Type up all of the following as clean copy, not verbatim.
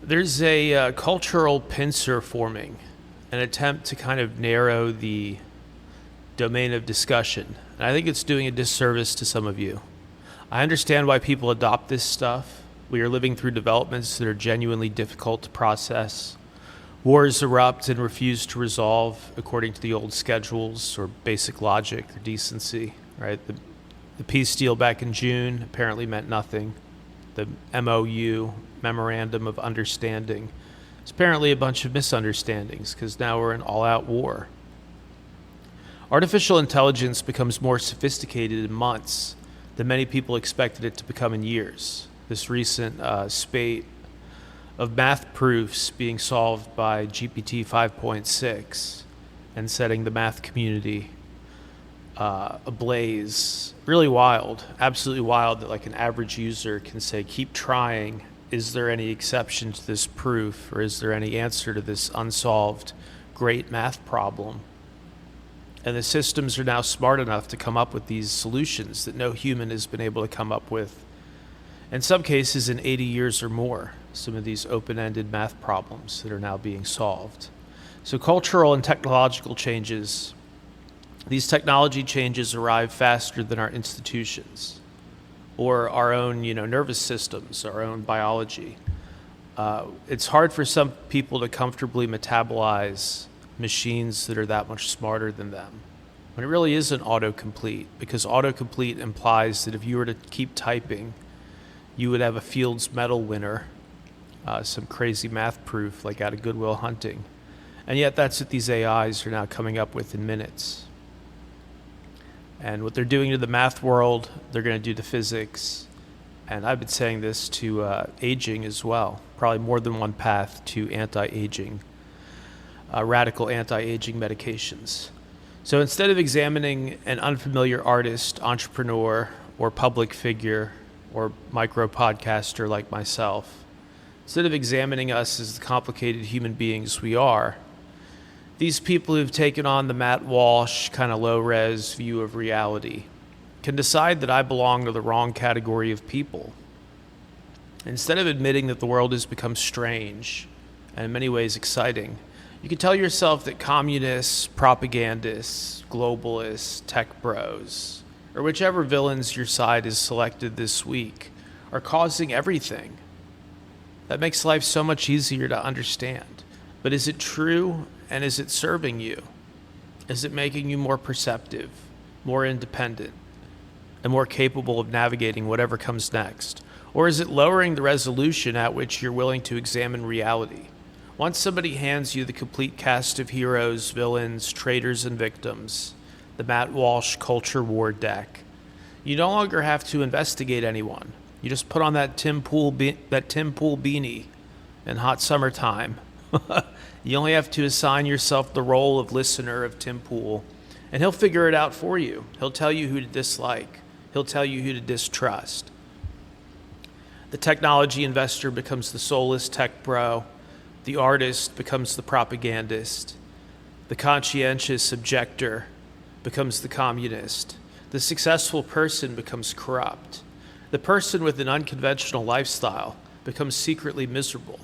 There's a cultural pincer forming, an attempt to kind of narrow the domain of discussion. And I think it's doing a disservice to some of you. I understand why people adopt this stuff. We are living through developments that are genuinely difficult to process. Wars erupt and refuse to resolve according to the old schedules or basic logic or decency, right? The peace deal back in June apparently meant nothing. The MOU, Memorandum of Understanding, is apparently a bunch of misunderstandings because now we're in all-out war. Artificial intelligence becomes more sophisticated in months than many people expected it to become in years. This recent spate of math proofs being solved by GPT 5.6 and setting the math community ablaze. Really wild, absolutely wild that like an average user can say, keep trying. Is there any exception to this proof, or is there any answer to this unsolved great math problem? And the systems are now smart enough to come up with these solutions that no human has been able to come up with, in some cases in 80 years or more, some of these open-ended math problems that are now being solved. So cultural and technological changes, these technology changes arrive faster than our institutions or our own, nervous systems, our own biology. It's hard for some people to comfortably metabolize machines that are that much smarter than them. But it really isn't autocomplete, because autocomplete implies that if you were to keep typing, you would have a Fields Medal winner, some crazy math proof like out of Good Will Hunting. And yet that's what these AIs are now coming up with in minutes. And what they're doing to the math world, they're going to do to physics. And I've been saying this to aging as well. Probably more than one path to anti-aging, radical anti-aging medications. So instead of examining an unfamiliar artist, entrepreneur, or public figure, or micro podcaster like myself, instead of examining us as the complicated human beings we are, these people who've taken on the Matt Walsh kind of low-res view of reality can decide that I belong to the wrong category of people. Instead of admitting that the world has become strange and in many ways exciting, you can tell yourself that communists, propagandists, globalists, tech bros, or whichever villains your side has selected this week are causing everything. That makes life so much easier to understand. But is it true, and is it serving you? Is it making you more perceptive, more independent, and more capable of navigating whatever comes next? Or is it lowering the resolution at which you're willing to examine reality? Once somebody hands you the complete cast of heroes, villains, traitors, and victims, the Matt Walsh culture war deck, you no longer have to investigate anyone. You just put on that Tim Pool beanie in hot summertime. You only have to assign yourself the role of listener of Tim Pool, and he'll figure it out for you. He'll tell you who to dislike. He'll tell you who to distrust. The technology investor becomes the soulless tech bro. The artist becomes the propagandist. The conscientious objector becomes the communist. The successful person becomes corrupt. The person with an unconventional lifestyle becomes secretly miserable.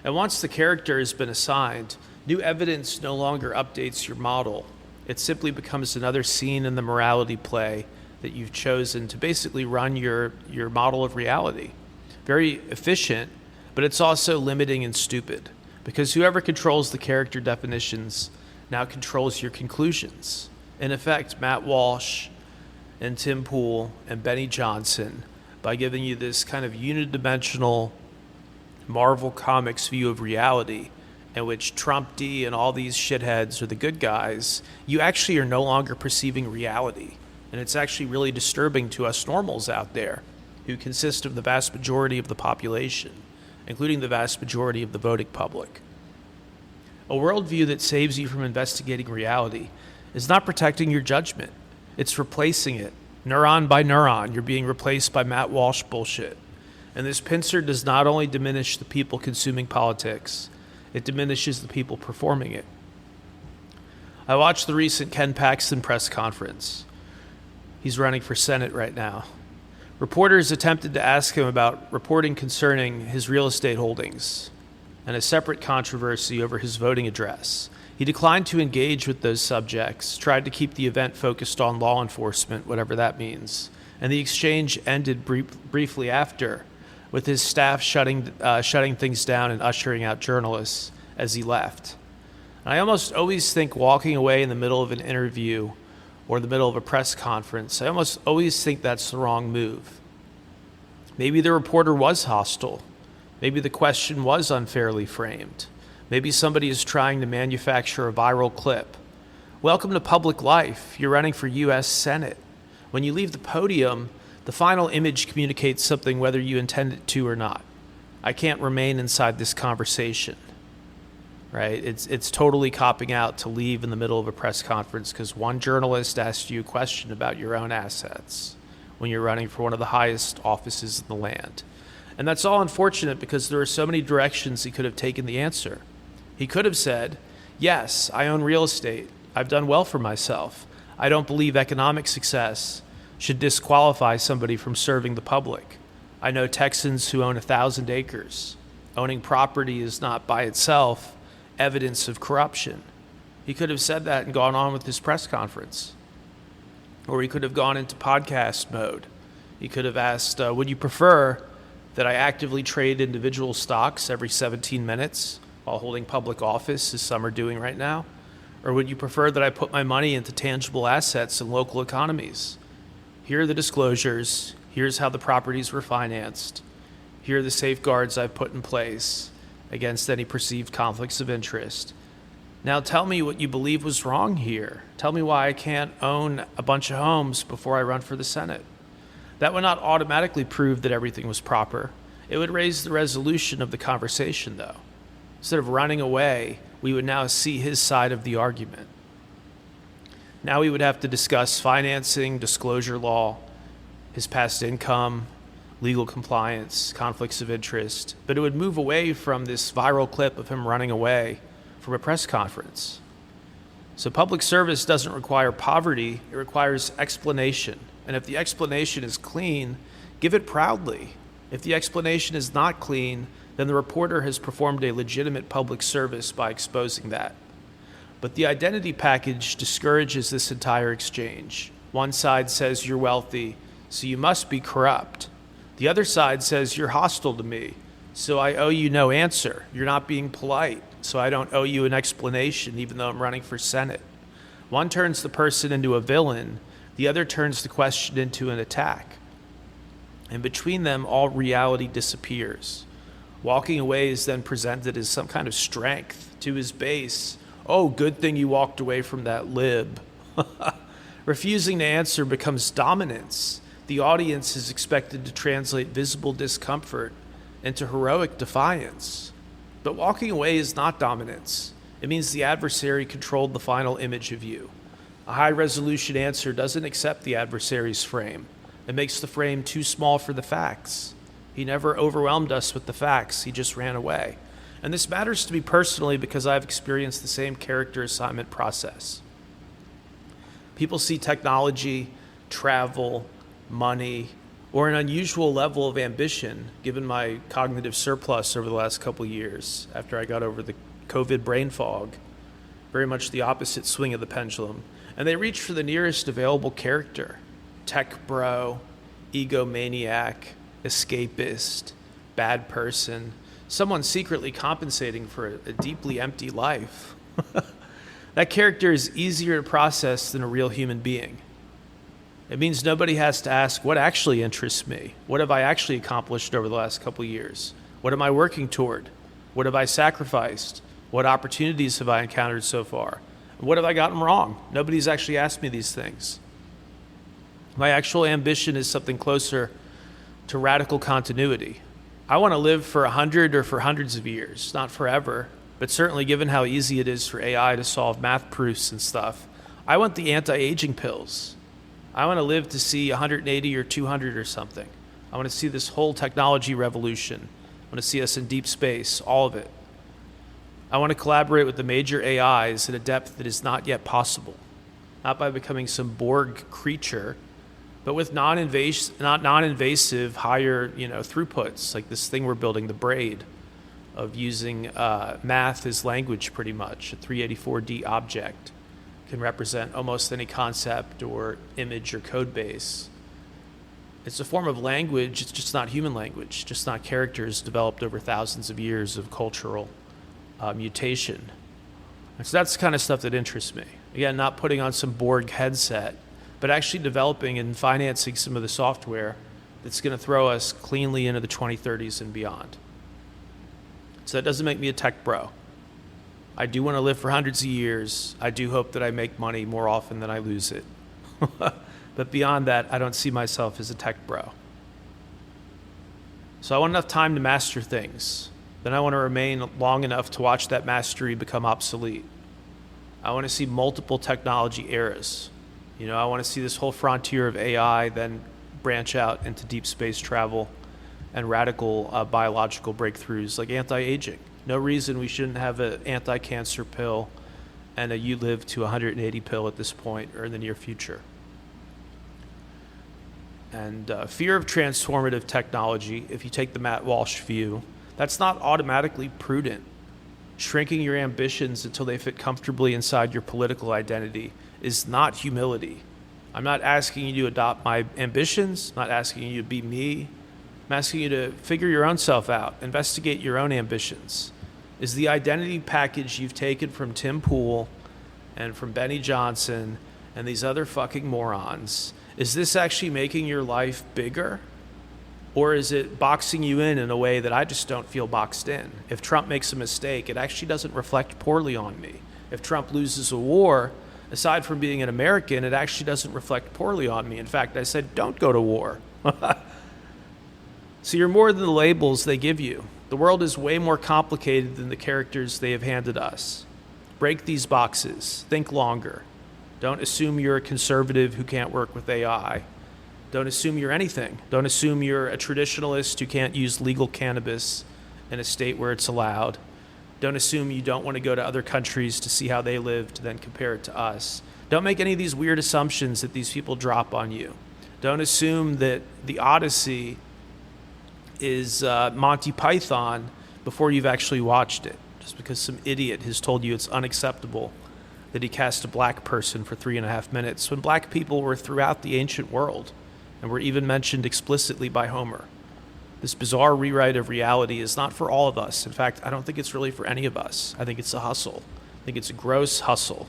And once the character has been assigned, new evidence no longer updates your model. It simply becomes another scene in the morality play that you've chosen to basically run your model of reality. Very efficient, but it's also limiting and stupid, because whoever controls the character definitions now controls your conclusions. In effect, Matt Walsh and Tim Pool and Benny Johnson, by giving you this kind of unidimensional Marvel Comics view of reality, in which Trump D and all these shitheads are the good guys, you actually are no longer perceiving reality. And it's actually really disturbing to us normals out there, who consist of the vast majority of the population, including the vast majority of the voting public. A worldview that saves you from investigating reality is not protecting your judgment. It's replacing it. Neuron by neuron, you're being replaced by Matt Walsh bullshit. And this pincer does not only diminish the people consuming politics, it diminishes the people performing it. I watched the recent Ken Paxton press conference. He's running for Senate right now. Reporters attempted to ask him about reporting concerning his real estate holdings. and a separate controversy over his voting address. He declined to engage with those subjects, tried to keep the event focused on law enforcement, whatever that means, and the exchange ended briefly after, with his staff shutting things down and ushering out journalists as he left. And I almost always think walking away in the middle of an interview or in the middle of a press conference, I almost always think that's the wrong move. Maybe the reporter was hostile. Maybe the question was unfairly framed. Maybe somebody is trying to manufacture a viral clip. Welcome to public life. You're running for U.S. Senate. When you leave the podium, the final image communicates something whether you intend it to or not. I can't remain inside this conversation. Right? It's totally copping out to leave in the middle of a press conference because one journalist asked you a question about your own assets when you're running for one of the highest offices in the land. And that's all unfortunate because there are so many directions he could have taken the answer. He could have said, yes, I own real estate. I've done well for myself. I don't believe economic success should disqualify somebody from serving the public. I know Texans who own 1,000 acres. Owning property is not by itself evidence of corruption. He could have said that and gone on with his press conference. Or he could have gone into podcast mode. He could have asked, would you prefer that I actively trade individual stocks every 17 minutes while holding public office, as some are doing right now? Or would you prefer that I put my money into tangible assets in local economies? Here are the disclosures. Here's how the properties were financed. Here are the safeguards I've put in place against any perceived conflicts of interest. Now tell me what you believe was wrong here. Tell me why I can't own a bunch of homes before I run for the Senate. That would not automatically prove that everything was proper. It would raise the resolution of the conversation, though. Instead of running away, we would now see his side of the argument. Now we would have to discuss financing, disclosure law, his past income, legal compliance, conflicts of interest, but it would move away from this viral clip of him running away from a press conference. So public service doesn't require poverty, it requires explanation. And if the explanation is clean, give it proudly. If the explanation is not clean, then the reporter has performed a legitimate public service by exposing that. But the identity package discourages this entire exchange. One side says you're wealthy, so you must be corrupt. The other side says you're hostile to me, so I owe you no answer. You're not being polite, so I don't owe you an explanation even though I'm running for Senate. One turns the person into a villain, the other turns the question into an attack. And between them, all reality disappears. Walking away is then presented as some kind of strength to his base. Oh, good thing you walked away from that lib. Refusing to answer becomes dominance. The audience is expected to translate visible discomfort into heroic defiance. But walking away is not dominance. It means the adversary controlled the final image of you. A high-resolution answer doesn't accept the adversary's frame. It makes the frame too small for the facts. He never overwhelmed us with the facts. He just ran away. And this matters to me personally because I've experienced the same character assignment process. People see technology, travel, money, or an unusual level of ambition, given my cognitive surplus over the last couple of years after I got over the COVID brain fog, very much the opposite swing of the pendulum. And they reach for the nearest available character: tech bro, egomaniac, escapist, bad person, someone secretly compensating for a deeply empty life. That character is easier to process than a real human being. It means nobody has to ask, what actually interests me? What have I actually accomplished over the last couple of years? What am I working toward? What have I sacrificed? What opportunities have I encountered so far? What have I gotten wrong? Nobody's actually asked me these things. My actual ambition is something closer to radical continuity. I want to live for 100 or for hundreds of years, not forever, but certainly given how easy it is for AI to solve math proofs and stuff, I want the anti-aging pills. I want to live to see 180 or 200 or something. I want to see this whole technology revolution. I want to see us in deep space, all of it. I want to collaborate with the major AIs at a depth that is not yet possible, not by becoming some Borg creature, but with non-invasive, higher, throughputs, like this thing we're building, the braid. of using math as language pretty much. A 384D object can represent almost any concept or image or code base. It's a form of language, it's just not human language, just not characters developed over thousands of years of cultural mutation. And so that's the kind of stuff that interests me. Again, not putting on some Borg headset, but actually developing and financing some of the software that's going to throw us cleanly into the 2030s and beyond. So that doesn't make me a tech bro. I do want to live for hundreds of years. I do hope that I make money more often than I lose it. But beyond that, I don't see myself as a tech bro. So I want enough time to master things. Then I want to remain long enough to watch that mastery become obsolete. I want to see multiple technology eras. I want to see this whole frontier of AI then branch out into deep space travel and radical biological breakthroughs like anti-aging. No reason we shouldn't have an anti-cancer pill and a you live to 180 pill at this point or in the near future. And fear of transformative technology, if you take the Matt Walsh view, that's not automatically prudent. Shrinking your ambitions until they fit comfortably inside your political identity is not humility. I'm not asking you to adopt my ambitions, I'm not asking you to be me. I'm asking you to figure your own self out, investigate your own ambitions. Is the identity package you've taken from Tim Pool and from Benny Johnson and these other fucking morons, is this actually making your life bigger? Or is it boxing you in a way that I just don't feel boxed in? If Trump makes a mistake, it actually doesn't reflect poorly on me. If Trump loses a war, aside from being an American, it actually doesn't reflect poorly on me. In fact, I said, don't go to war. So you're more than the labels they give you. The world is way more complicated than the characters they have handed us. Break these boxes. Think longer. Don't assume you're a conservative who can't work with AI. Don't assume you're anything. Don't assume you're a traditionalist who can't use legal cannabis in a state where it's allowed. Don't assume you don't want to go to other countries to see how they live to then compare it to us. Don't make any of these weird assumptions that these people drop on you. Don't assume that the Odyssey is Monty Python before you've actually watched it, just because some idiot has told you it's unacceptable that he cast a black person for 3.5 minutes when black people were throughout the ancient world and were even mentioned explicitly by Homer. This bizarre rewrite of reality is not for all of us. In fact, I don't think it's really for any of us. I think it's a hustle. I think it's a gross hustle.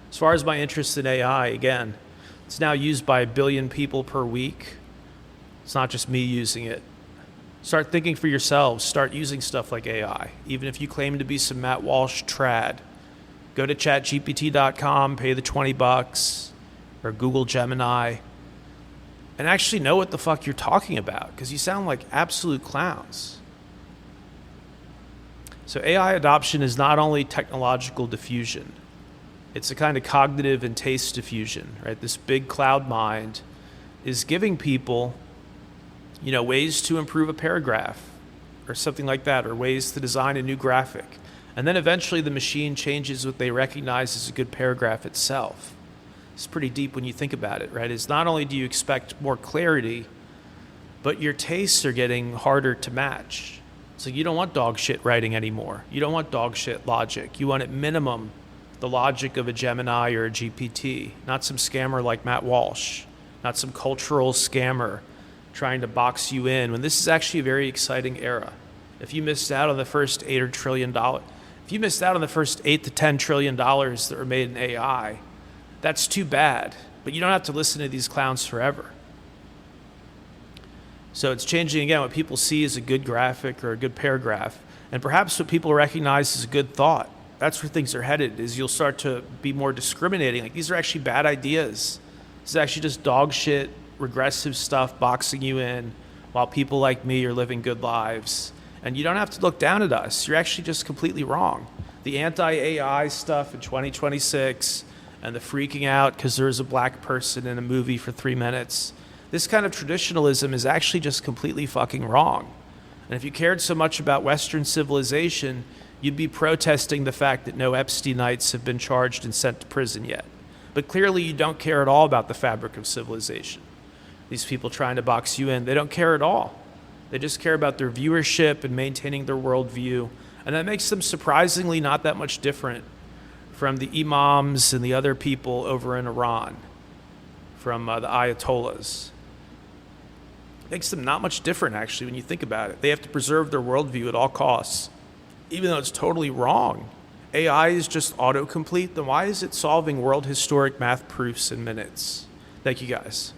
As far as my interest in AI, again, it's now used by 1 billion people per week. It's not just me using it. Start thinking for yourselves. Start using stuff like AI. Even if you claim to be some Matt Walsh trad, go to chatgpt.com, pay the $20, or Google Gemini, and actually know what the fuck you're talking about, because you sound like absolute clowns. So AI adoption is not only technological diffusion, it's a kind of cognitive and taste diffusion, right? This big cloud mind is giving people ways to improve a paragraph or something like that, or ways to design a new graphic. And then eventually the machine changes what they recognize as a good paragraph itself. It's pretty deep when you think about it, right? It's not only do you expect more clarity, but your tastes are getting harder to match. So you don't want dog shit writing anymore. You don't want dog shit logic. You want at minimum the logic of a Gemini or a GPT, not some scammer like Matt Walsh, not some cultural scammer trying to box you in, when this is actually a very exciting era. If you missed out on the first $8 trillion, if you missed out on the first $8 to $10 trillion that were made in AI, that's too bad. But you don't have to listen to these clowns forever. So it's changing again what people see as a good graphic or a good paragraph, and perhaps what people recognize as a good thought. That's where things are headed, is you'll start to be more discriminating. Like, these are actually bad ideas. This is actually just dog shit, regressive stuff boxing you in while people like me are living good lives. And you don't have to look down at us. You're actually just completely wrong. The anti-AI stuff in 2026 and the freaking out because there's a black person in a movie for 3 minutes, this kind of traditionalism is actually just completely fucking wrong. And if you cared so much about Western civilization, you'd be protesting the fact that no Epsteinites have been charged and sent to prison yet. But clearly you don't care at all about the fabric of civilization. These people trying to box you in, they don't care at all. They just care about their viewership and maintaining their worldview. And that makes them surprisingly not that much different from the imams and the other people over in Iran, from the Ayatollahs. It makes them not much different, actually, when you think about it. They have to preserve their worldview at all costs, even though it's totally wrong. AI is just autocomplete, then why is it solving world historic math proofs in minutes? Thank you, guys.